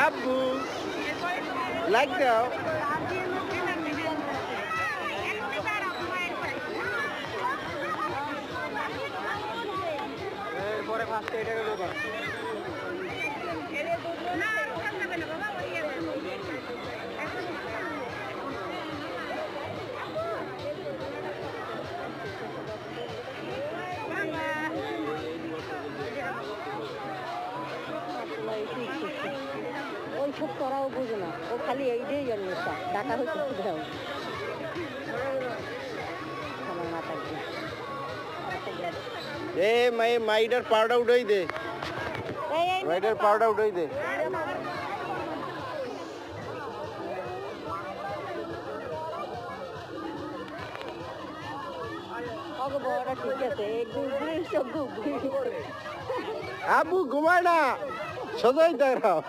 আব্বু লাইক দাও। পরে ফার্স্টে এটা গেল না। ওই সব করাও বুঝে না, ও খালি এইটাই জানি ডাকা হচ্ছে দেও আমার মাথা এ মাইডার পাউডার উঠাই দে, মাইডার পাউডার উঠাই দে। ঠিক আছে আবু ঘুমায় না, সোজাই দাঁড়াও।